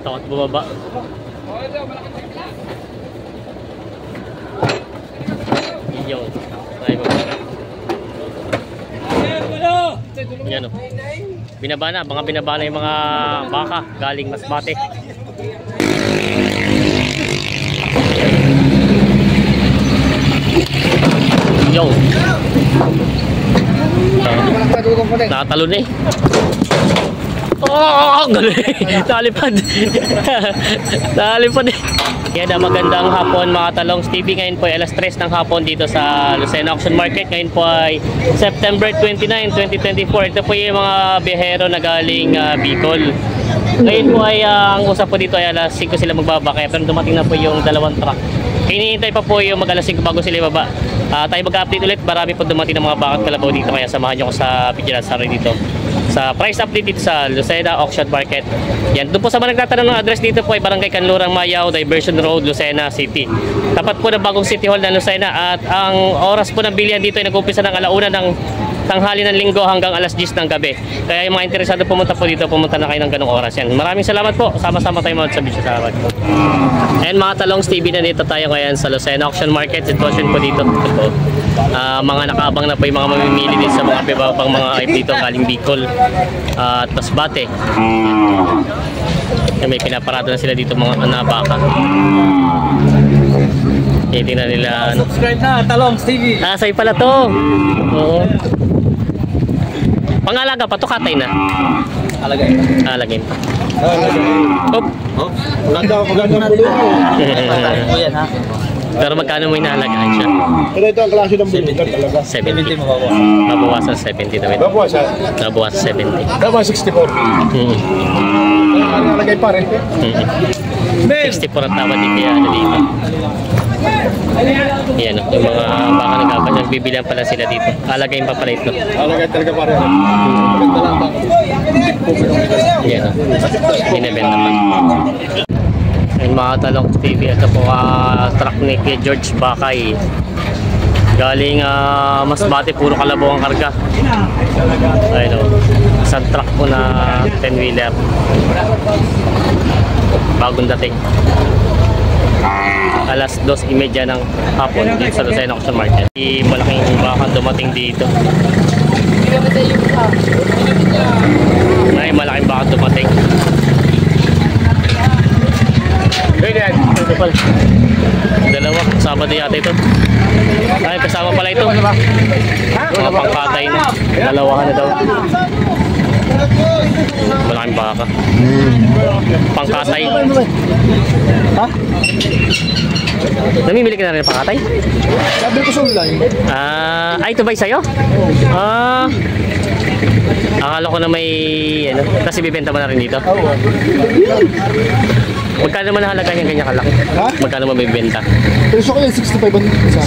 Takot bumaba. Yun. Ay, bumaba. Yan o. Binaba na. Mga binaba na yung mga baka galing Masbate. Yo. Nakatalon eh. Oh, galing. Nalipad. Nalipad eh. Yan, magandang hapon mga Talongs TV. Ngayon po ay alas 3 ng hapon dito sa Lucena Auction Market. Ngayon po ay September 29, 2024. Ito po yung mga biyahero na galing Bicol. Ngayon po ay ang usap po dito ay alas 5 sila magbabakaya, pero dumating na po yung dalawang truck. Hinihintay pa po yung mag alas 5 bago sila ibaba. Tayo mag-update ulit. Marami po dumating ng mga bakat kalabaw dito, kaya samahan nyo ko sa Vigilance Sarili dito sa price update dito sa Lucena Auction Market. Yan, doon po sa mga nagtatanong ng address dito po ay Barangay Kanlurang Mayaw, Diversion Road, Lucena City. Tapat po ng bagong City Hall ng Lucena, at ang oras po ng bilihan dito ay nag-umpisa ng alauna ng tanghali ng linggo hanggang alas 10 ng gabi. Kaya yung mga interesado pumunta po dito, pumunta na kayo ng ganong oras yan. Maraming salamat po. Sama-sama tayo mga sa video. Salamat. And mga Talongs TV, na dito tayo ngayon sa Lucena Auction Market. Sitwasyon po dito. Ito. Mga nakaabang na po yung mga mamimili din sa mga pibabang mga hype dito galing Bicol at Masbate. May pinaparado na sila dito mga baka. Tingnan nila ano. Subscribe na Talongs TV. Sa'yo pala to. Oo. Pangalaga pa to, katay na. Alagay. Alagay pa. Hop. Maganda ng bulo mo. Yan ha. Pero magkano mo inaalagaan siya? Pero ito ang klase ng bulo talaga. 70. Mabawasan 70 na rin. Mabawasan 70. Tama 64. Alagay pa rin. 64 ang tawad dito yan dito. Yan o, yung mga baka nagkakapas, nagbibilihan pala sila dito. Alagayin pa pala ito. Alagay talaga pa rin. Maganda lang ba? Yan o, binibenta pa. Yung mga Talongs TV, ito po truck ni George Bakay. Galing Masbate, puro kalabaw ang karga. Ayun o, isang truck po na 10-wheeler. Bagong dating. Alas 2:30 ng hapon dito sa Lucena Auction Market. Malaking baka dumating dito. May malaking baka dumating. Ito pala. Dalawa, kasama din yata ito. Ay, kasama pala ito. Mga pangkatay na. Dalawahan na daw. Malaking baka. Pangkatay. Ha? Namimili ka na rin ng pangkatay? Sabi ko sa ulan. Ay, ito ba'y sa'yo? Akala ko na may ano, kasi bibenta mo na rin dito. Magkano naman nahalaga niya ganyan kalaki? Ha? Magkano mo bibenta? Presyo ko yan 65 ang isa.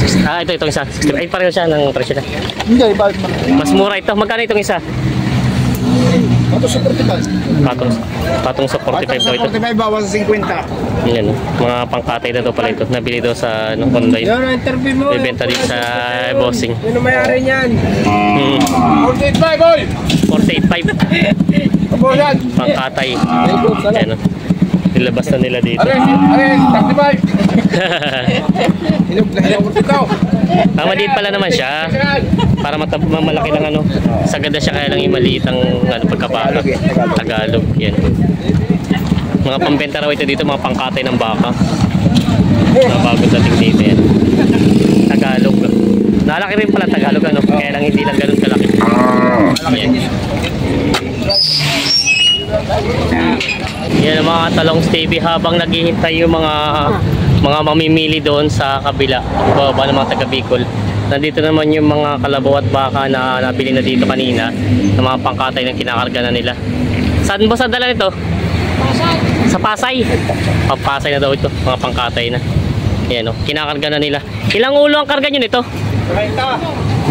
Itong isa. Ay, pareho siya ng presyo na. Hindi, bakit man? Mas mura ito. Magkano itong isa? Patong sa 45. Patong sa 45 daw ito. 45 bawas sa 50. Yan, mga pangkatay na daw pala ito. Nabili daw sa online. Yan, interview mo. Bibenta din sa bossing. Yun ang mayari niyan. 48.5 boy! 48.5. Kabulan. Pangkatay. Yan o. Nilabas na nila dito. Are, 35. Hinug na hinug ito. Maliit pala naman siya. Para malaki lang ano. Sagada siya, kaya lang yung maliit ang pagkabaka. Tagalog. Yan. Mga pambenta raw ito dito, mga pangkatay ng baka. Mga bagong dating dito yan. Tagalog. Nalaki rin pala Tagalog ano. Kaya lang hindi lang ganun kalaki. Yan. Yan ang mga Talongs TV, habang naghihintay yung mga mamimili doon sa kabila, baba ng mga taga Bicol. Nandito naman yung mga kalabaw at baka na nabili na dito kanina, ng mga pangkatay na kinakarga na nila. Saan ba sa dala nito? Pasay. Sa Pasay? Pasay na daw ito, mga pangkatay na. Yan o, kinakarga na nila. Ilang ulo ang karga nyo nito? 25.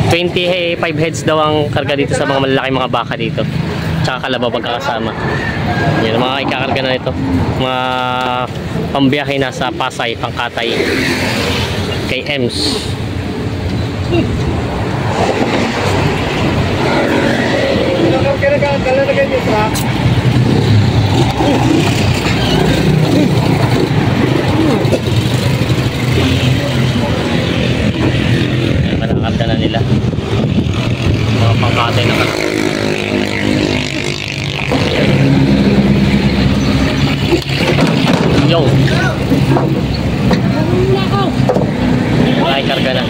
25 heads daw ang karga dito sa mga malalaki mga baka dito. Tsaka kalabaw pagkakasama. Yan, mga ikakarga na ito. Mga pambiyahe na sa Pasay, pangkatay. Kay Ems. pangkatay na kalabaw. Yo! Ay, karga na.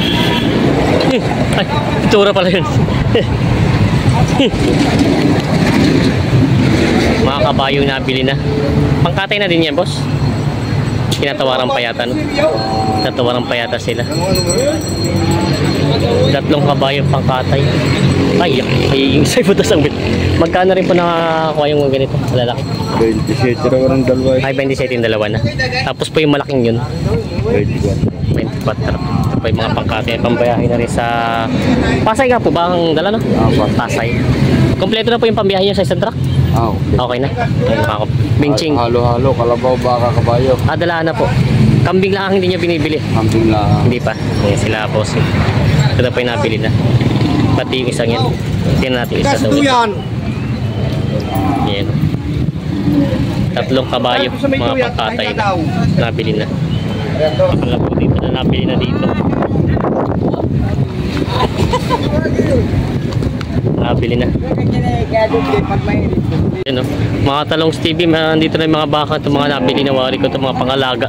Ay, itsura pala yun. Mga kabayo nabili na. Pangkatay na din yan, boss. Tinatawaran pa yata, no? Tinatawaran pa yata sila. 3 kabayo pangkatay. Ay, yung isa yung butas ang bit. Magkano rin po nakakuha yung ganito? Lalaki? 27 raw ng dalawa. Ay, 27 yung dalawa na. Tapos po yung malaking yun. 24. Ito po yung mga pangkatay. Pambayahin na rin sa Pasay nga po ba ang dala, no? Pasay. Kompleto na po yung pambiyahe niya sa isang truck? Okay na. Binching. Halo-halo, kalabaw, baka, kabayo. Dala na po. Kambing lang hindi niya binibili. Kambing lang. Hindi pa. Ayan sila boss. Ito na po yung nabili na. Pati yung isang yan. Tingnan natin isa daw. Yan. 3 kabayo. Mga pangkatay na. Nabili na. Wala po dito na nabili na dito. Nabili na. Yan o. Mga talong Stevie, dito na yung mga baka. Itong mga nabili na wari ko. Itong mga pangalaga.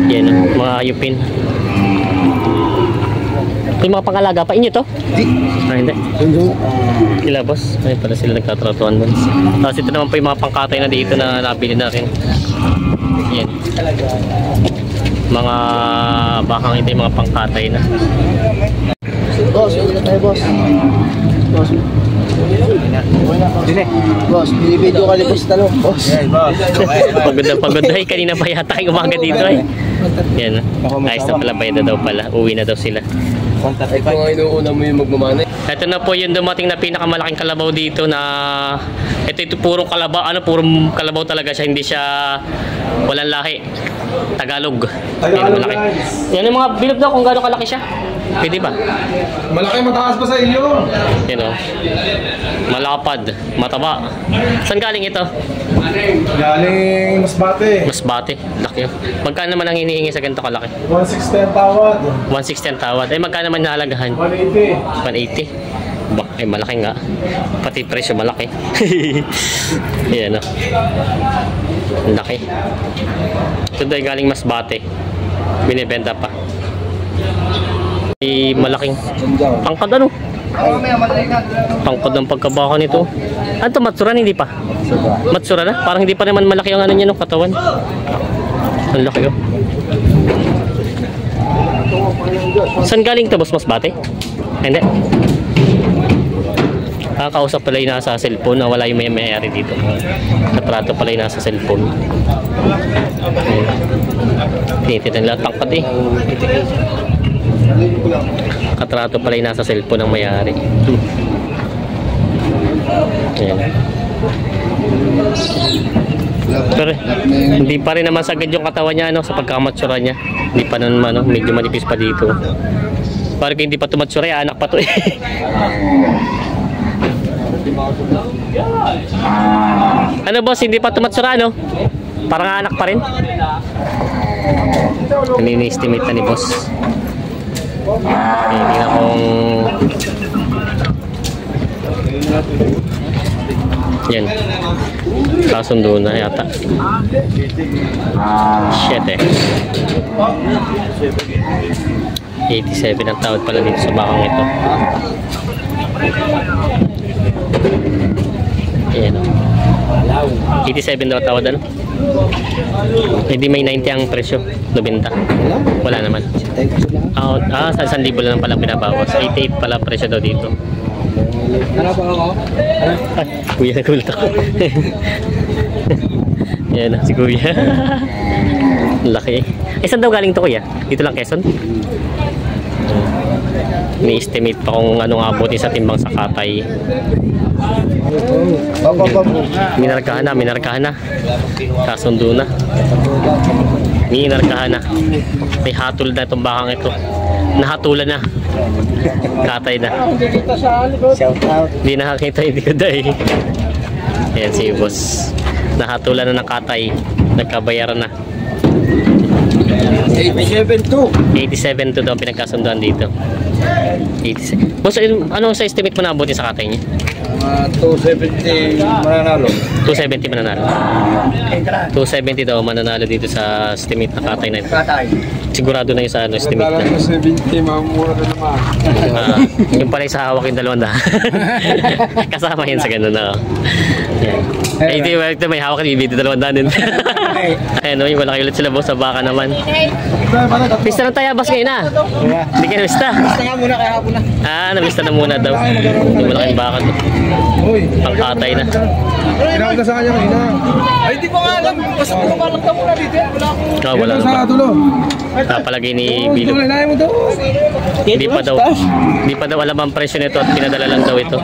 Yan o. Mga hayupin. Ito yung mga pangalaga. Pa inyo to? Hindi. Sila boss. Ay pala sila nagtatratuan doon. Tapos ito naman po yung mga pangkatay na dito na nabili na rin. Yan. Mga bakang ito yung mga pangkatay na. Boss, ulit tayo, boss. Boss. Boss, binibidyo ka libos talong, boss. Pagod na. Kanina pa yata yung umaga dito ay. Yan. Ayos na pala, bayad na daw pala. Uwi na daw sila. Ito nga inuuna mo yung magmamanay. Ito na po yung dumating na pinakamalaking kalabaw dito na ito purong kalabaw, purong kalabaw talaga siya, hindi siya walang lahi. Tagalog. Yan ang malaki. Yan yung mga bilog daw kung gaano kalaki siya. Pwede ba? Malaki, mataas pa sa iyo. Yan o. Malapad, mataba. Saan galing ito? Galing Masbate. Masbate. Laki. Magkano naman ang hinihingi sa ganito kalaki? 160 ang tawad. 160 ang tawad. Ay magkano naman nahalagahan? 180. 180. Ay malaki nga. Pati presyo malaki. Yan o. Laki. Ito dahil galing Masbate. Binibenta pa. Ay malaking pangkad ano? Pangkad ng pagkabaka nito. Ano to, matsuran hindi pa? Matsura na? Parang hindi pa naman malaki ang ano niya no, katawan. Ang laki oh. Saan galing to, boss? Masbate? Hindi. Kausap pala yung nasa cellphone na wala yung may-ari dito. Natrato pala yung nasa cellphone. Tinitin lang tangkad eh. Katrato pala yung nasa cellphone ng may-ari. Ayan. Pero hindi pa rin naman sagad yung katawan niya sa pagkamatsura niya. Hindi pa naman medyo manipis pa dito. Parang hindi pa tumatsura, anak pa to eh. Ano boss, hindi pa tumatsura Parang anak pa rin. Ini-estimate na ni boss. Hindi na kung yan kasundo na yata. Shit eh. 87 ang tawad pala dito sa bakang ito. Ayan o. 87 daw tawad Hindi may 90 ang presyo. 90. Wala naman. Sa 1,000 lang pala binabawas. 88 pala presyo daw dito. Ano ba ako? Ay, kuya nagulat ako. Yan si kuya. Laki. Saan daw galing to kuya? Dito lang Quezon? Ni-estimate pa kung anong abutin sa timbang sa Katay. Minarkahan na. Kasundo na. Minarkahan na. May hatol na itong bakang ito. Nahatulan na. Katay na. Shout out. Hindi nakakita, hindi ko dahil. Ayan si boss. Nahatulan na ng Katay. Nagkabayaran na. 87-2. 87-2 daw ang pinagkasunduan dito. 86. Boss, ano sa estimate mo na abutin sa katay niya? 270 mananalo. 270 mananalo. 270 daw mananalo dito sa estimate na katay na ito. Sigurado na yung sa ano, estimate na. Sa 70, mamura na naman. Yung pala sa hawak yung 200. Kasama yun sa ganun na. Yan. Eh, ito may hawak yung video 200 din. Ayun, no, yung malaki ulit sila boss sa baka naman. Pista ng tayabas ngayon na. Hindi ka na pista. Basta nga muna kaya hapon na. Namista na muna daw. Yung malaking baka to. Pangkatay na. Tinawag na sa kanya kanina. Ay, hindi ko nga alam. Basta kumalang ka muna dito. Wala akong... Wala na ba? Napalagay ni Bilo. Hindi pa daw alam ang presyo nito at pinadala lang daw ito.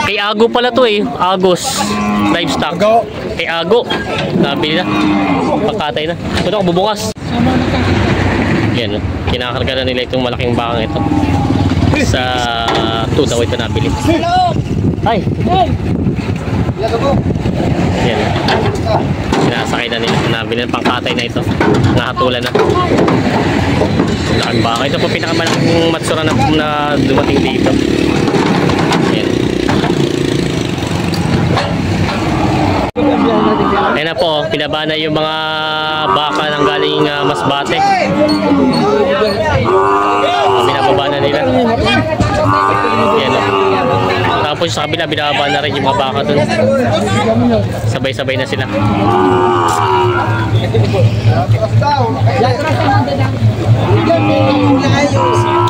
Kay Ago pala to eh. Agos Livestock. Kay Ago. Nabili na. Pangkatay na. Ito ako bubukas. Yan, kinakarga na nila itong malaking bakang ito. Sa 2 daw ito nabili. Ay! Yan. Sinasakay na nila. Nabili ng pangkatay na ito. Nakatulan na. Laking baka. Ito po pinakamalaking matsura na dumating dito. Yan. Ayan na po, pinaba na yung mga baka ng galing Masbate. Binababa na nila. Ayan o. Tapos sa kabila, binababa na rin yung mga baka dun. Sabay-sabay na sila.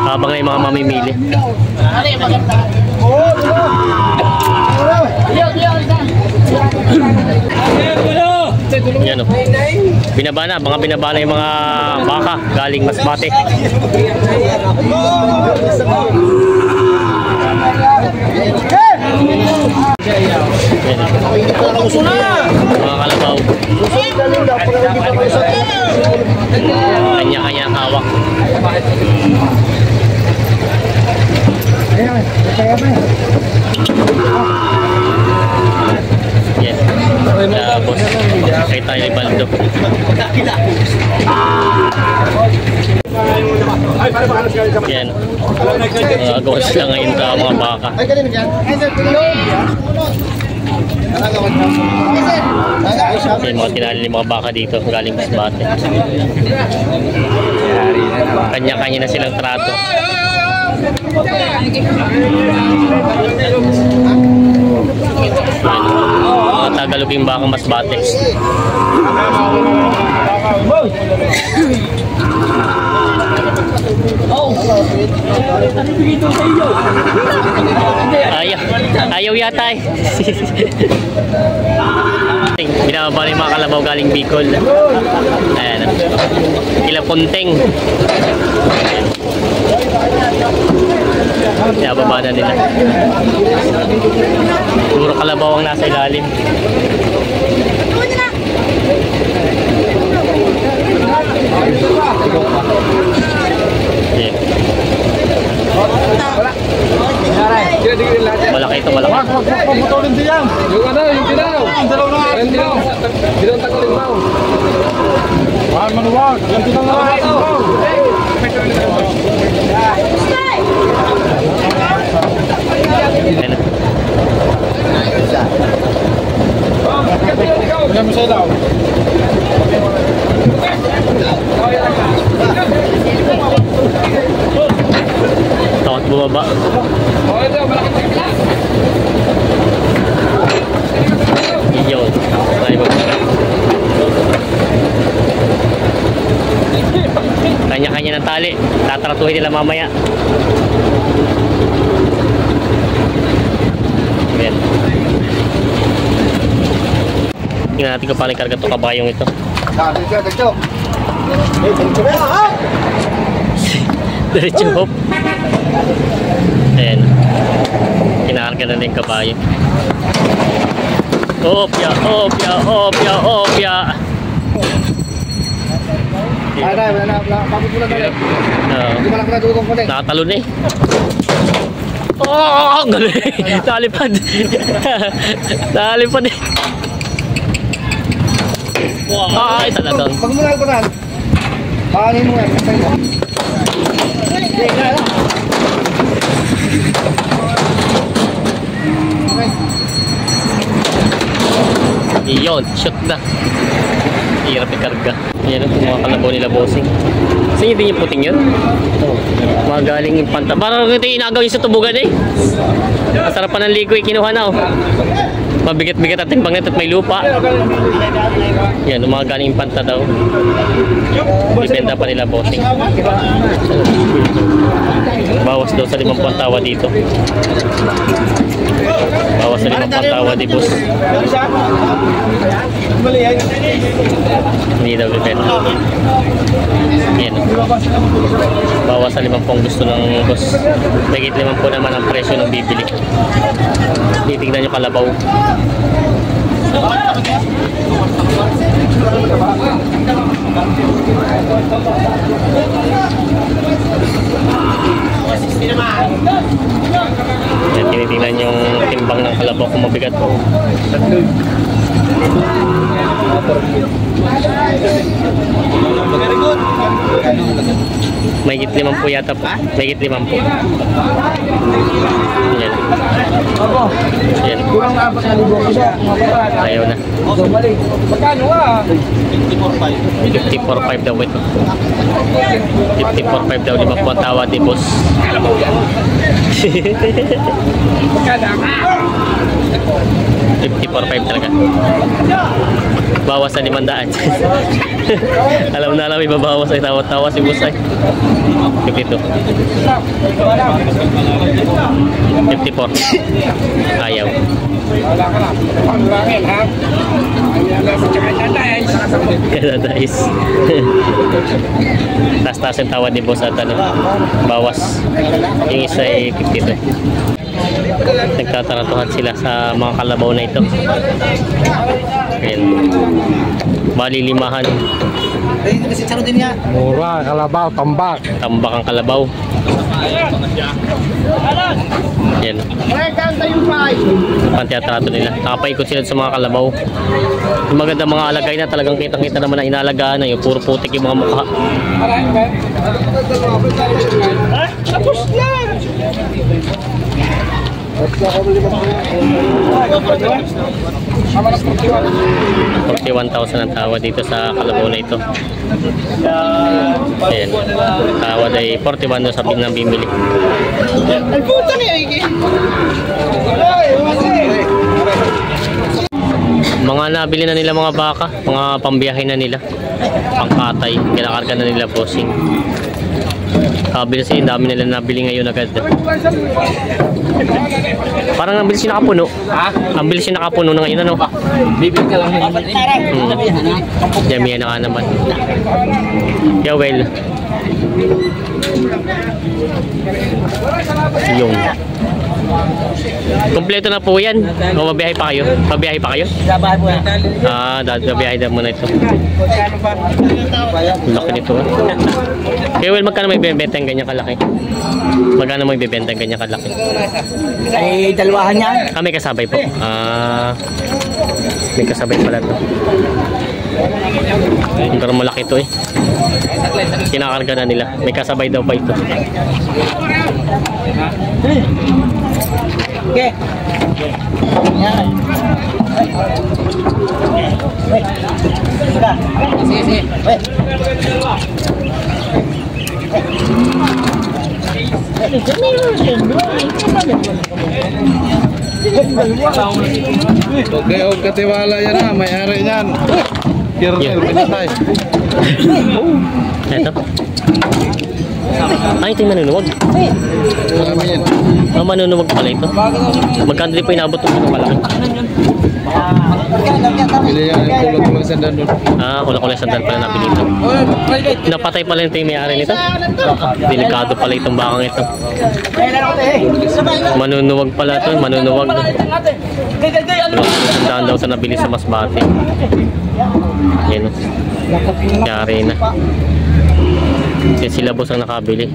Habang na yung mga mamimili. Yan o. Binaba na, mga binaba na yung mga baka galing Masbate. Mga kalabaw. Kanya-kanya ang hawak. Yes. Boss, kaya tayo ay baldo. Yan. Gawas lang ngayon sa mga baka. Yan, mga tinali ng mga baka dito galing Masbate. Kanya-kanya na silang trato. Mga Tagaloging baka Masbate. Ayaw yata eh. Binababa na yung mga kalabaw galing Bicol. Ayan. Ilapunting. Binababa na nila. Puro kalabaw ang nasa ilalim. Yeah. Malaki ito, malaki. Puputulin siya. Yung ano, yung dilaw. Yung dilaw. Dilaw tagalin mo. Wag manuwag. Yung dilaw na wag. Yan mo sa ilaw. Takot bumaba. Iyon. Kanya-kanya ng tali. Tatratuhin nila mamaya. Ayan. Tingnan natin kung paano ikarga ito kabayong ito. Diretso hop. Ayan. Kinakarga na din kabayo. Opya, opya, opya, opya. Nakatalon eh. Oh, galing. Nalipad. Nalipad eh. Wow, ay talagang. Pag muna ko na. Paano mo yan? Iyon, shoot na. Hirap ikarga. Ayan yung mga kalabaw nila bossing. Sa inyo din yung puting yun? Mga galing yung panta. Parang ito yung inagaw yung sa tubugan eh. Masarap pa ng ligo eh, kinuha na oh. Mabigat-bigat at timbang at may lupa. Yan, mga galing yung panta daw. Ibenta pa nila bossing. Bawas daw sa 5 tawa dito. Bawas sa 5 tawa di boss. Hindi daw ibenta. Yan. Bawas sa 5 gusto ng boss. Higit 5 naman ang presyo ng bibili. Titignan nyo kalabaw. Yan, tinitingnan yung timbang ng kalabaw kung mabigat po. May higit 5 po yata po. May higit 5 po. Yan. Yan. Ayaw na. 54.5 daw ito. 54.5 daw. 5 po tawa di boss. 54.5 talaga. Bawas sa 500. Alam na alam, ibabawas ay tawa-tawa si boss ay. 52. 54. Ayaw. Kadadais. Tas-tas yung tawad ni boss at ano, bawas. Yung isa ay 52. Nagtataratuhan sila sa mga kalabaw na ito. Ayan. Bali 5. Mura, kalabaw, tambak. Tambak ang kalabaw. Yan. Pantiyatrato nila. Nakapaikot sila sa mga kalabaw. Yung maganda mga alagay na talagang kitang-kita naman na inalagaan na yung puro putik yung mga mukha. Tapos na! 41,000 ang tawad dito sa kalabaw na ito. Ayan. Tawad ay 41 doon sa ng bimili. Mga nabili na nila mga baka, mga pambiyahe na nila, pangkatay, kinakarga na nila bossing. Kabili kasi, dami nila nabili ngayon agad. Parang ang bilis yung nakapuno. Ha? Ang bilis yung nakapuno na ngayon, ano? Bibig ka lang naman. Damihan na nga naman. Yeah, well. Yung. Kompleto na po yan. O mabiyahe pa kayo? Mabiyahe pa kayo? Sabahan po yan. Mabiyahe na muna ito. Laki nito. Kaya well, magkano may bibenta yung ganyan kalaki? Magkano may bibenta yung ganyan kalaki? Ay, dalawahan yan. May kasabay po. May kasabay pala ito. Pero malaki ito eh. Kinakarga na nila. May kasabay daw pa ito. Okay. Yan. Sige, sige. Okay, huwag katiwala yan ha. May-ari yan. Kirnel, pinatay. Ito. Ay, ito yung manunuwag. Marami yan. Manunuwag pala ito. Magkano din po inabot ito pala? Bili yan yung kulot-kulot sandan doon. Kulak-kulak sandal pala nabili ito. Napatay pala ito yung may-ari nito. Delikado pala itong bakang ito. Manunuwag pala ito. Manunuwag. Sandaan daw sa nabili sa Masbate. Yan o. Yari na. Yan sila boss ang nakabili.